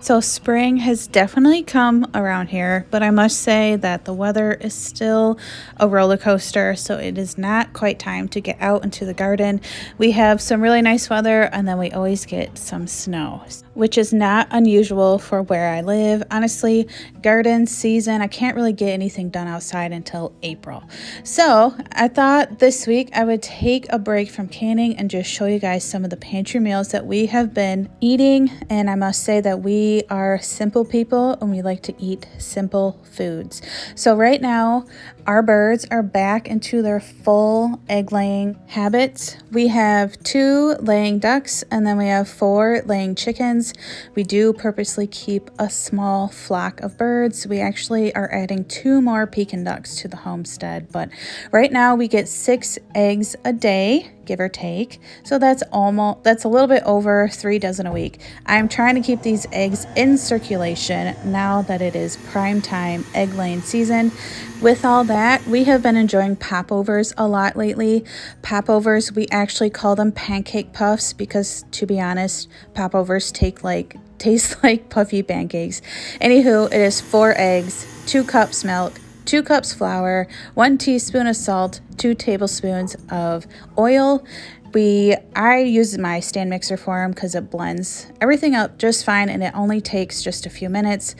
So spring has definitely come around here, but I must say that the weather is still a roller coaster, so it is not quite time to get out into the garden. We have some really nice weather, and then we always get some snow, which is not unusual for where I live. Honestly, garden season, I can't really get anything done outside until April. So I thought this week I would take a break from canning and just show you guys some of the pantry meals that we have been eating. And I must say that we are simple people and we like to eat simple foods. So right now, our birds are back into their full egg laying habits. We have 2 laying ducks and then we have 4 laying chickens. We do purposely keep a small flock of birds. We actually are adding 2 more Pekin ducks to the homestead, but right now we get 6 eggs a day, give or take. So that's a little bit over 3 dozen a week. I'm trying to keep these eggs in circulation now that it is prime time egg laying season. With all that, we have been enjoying popovers a lot lately. Popovers, we actually call them pancake puffs because, to be honest, popovers taste like puffy pancakes. Anywho, it is 4 eggs, 2 cups milk, 2 cups flour, 1 teaspoon of salt, 2 tablespoons of oil. I use my stand mixer for them because it blends everything up just fine and it only takes just a few minutes.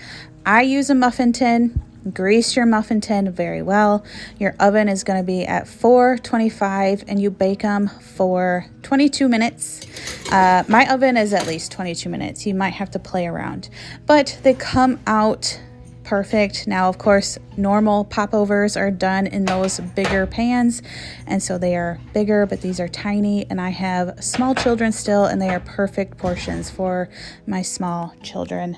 I use a muffin tin. Grease your muffin tin very well. Your oven is going to be at 425 and you bake them for 22 minutes. My oven is at least 22 minutes. You might have to play around, but they come out perfect. Now, of course, normal popovers are done in those bigger pans, and so they are bigger, but these are tiny, and I have small children still, and they are perfect portions for my small children.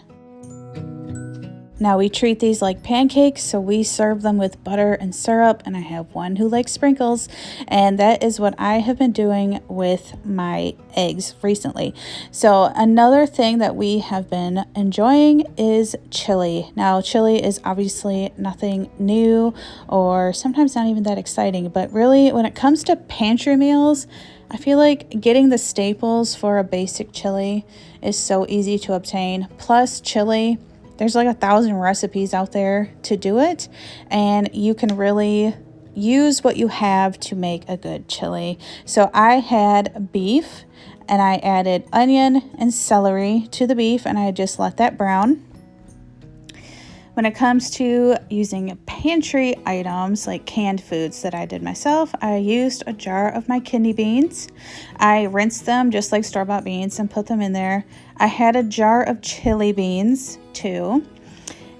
Now we treat these like pancakes, so we serve them with butter and syrup, and I have one who likes sprinkles, and that is what I have been doing with my eggs recently. So another thing that we have been enjoying is chili. Now chili is obviously nothing new or sometimes not even that exciting, but really when it comes to pantry meals, I feel like getting the staples for a basic chili is so easy to obtain. Plus chili, there's like 1,000 recipes out there to do it, and you can really use what you have to make a good chili. So I had beef and I added onion and celery to the beef and I just let that brown. When it comes to using pantry items like canned foods that I did myself, I used a jar of my kidney beans. I rinsed them just like store-bought beans and put them in there. I had a jar of chili beans too,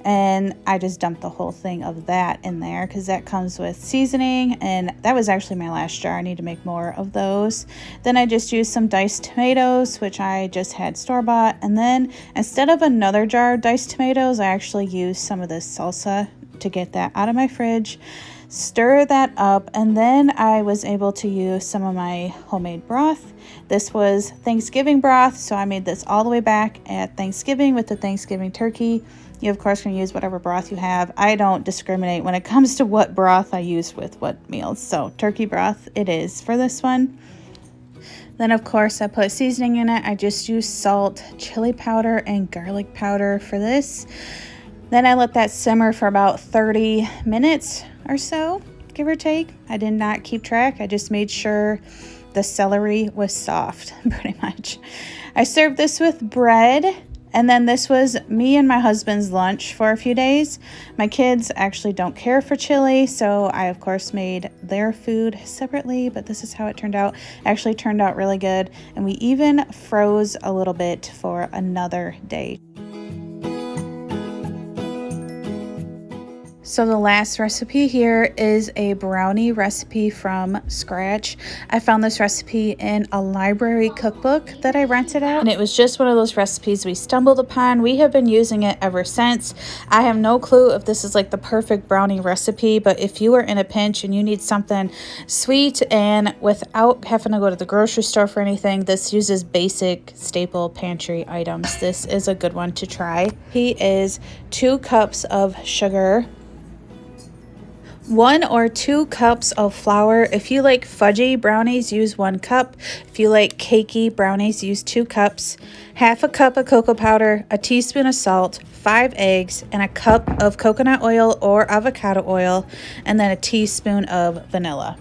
and I just dumped the whole thing of that in there because that comes with seasoning, and that was actually my last jar. I need to make more of those. Then I just used some diced tomatoes, which I just had store-bought, and then instead of another jar of diced tomatoes, I actually used some of this salsa to get that out of my fridge. Stir that up, and then I was able to use some of my homemade broth. This was Thanksgiving broth, so I made this all the way back at Thanksgiving with the Thanksgiving turkey. You, of course, can use whatever broth you have. I don't discriminate when it comes to what broth I use with what meals, so turkey broth it is for this one. Then, of course, I put seasoning in it. I just used salt, chili powder, and garlic powder for this. Then I let that simmer for about 30 minutes or so, give or take. I did not keep track. I just made sure the celery was soft, pretty much. I served this with bread, and then this was me and my husband's lunch for a few days. My kids actually don't care for chili, so I, of course, made their food separately, but this is how it turned out. It actually turned out really good, and we even froze a little bit for another day. So the last recipe here is a brownie recipe from scratch. I found this recipe in a library cookbook that I rented out, and it was just one of those recipes we stumbled upon. We have been using it ever since. I have no clue if this is like the perfect brownie recipe, but if you are in a pinch and you need something sweet and without having to go to the grocery store for anything, this uses basic staple pantry items. This is a good one to try. He is 2 cups of sugar, 1 or 2 cups of flour. If you like fudgy brownies, use 1 cup. If you like cakey brownies, use 2 cups. Half a cup of cocoa powder, a teaspoon of salt, 5 eggs, and a cup of coconut oil or avocado oil, and then a teaspoon of vanilla.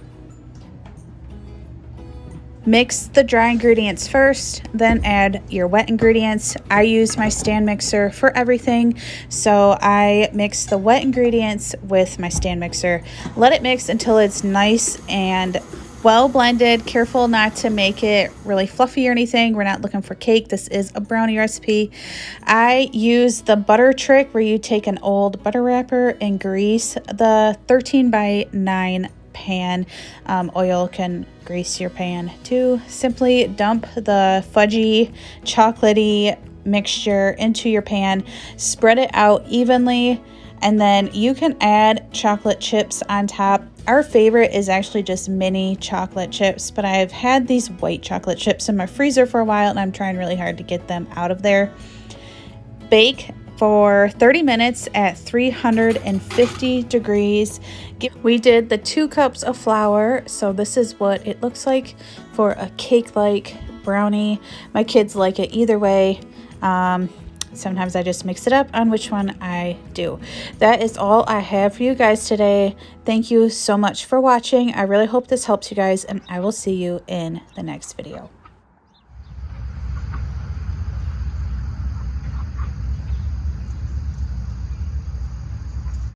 Mix the dry ingredients first, then add your wet ingredients. I use my stand mixer for everything, so I mix the wet ingredients with my stand mixer. Let it mix until it's nice and well blended. Careful not to make it really fluffy or anything. We're not looking for cake. This is a brownie recipe. I use the butter trick where you take an old butter wrapper and grease the 13 by 9 pan. Oil can grease your pan too. Simply dump the fudgy, chocolatey mixture into your pan, spread it out evenly, and then you can add chocolate chips on top. Our favorite is actually just mini chocolate chips, but I've had these white chocolate chips in my freezer for a while and I'm trying really hard to get them out of there. Bake for 30 minutes at 350 degrees. We did the 2 cups of flour, so this is what it looks like for a cake-like brownie. My kids like it either way. Sometimes I just mix it up on which one I do. That is all I have for you guys today. Thank you so much for watching. I really hope this helps you guys, and I will see you in the next video.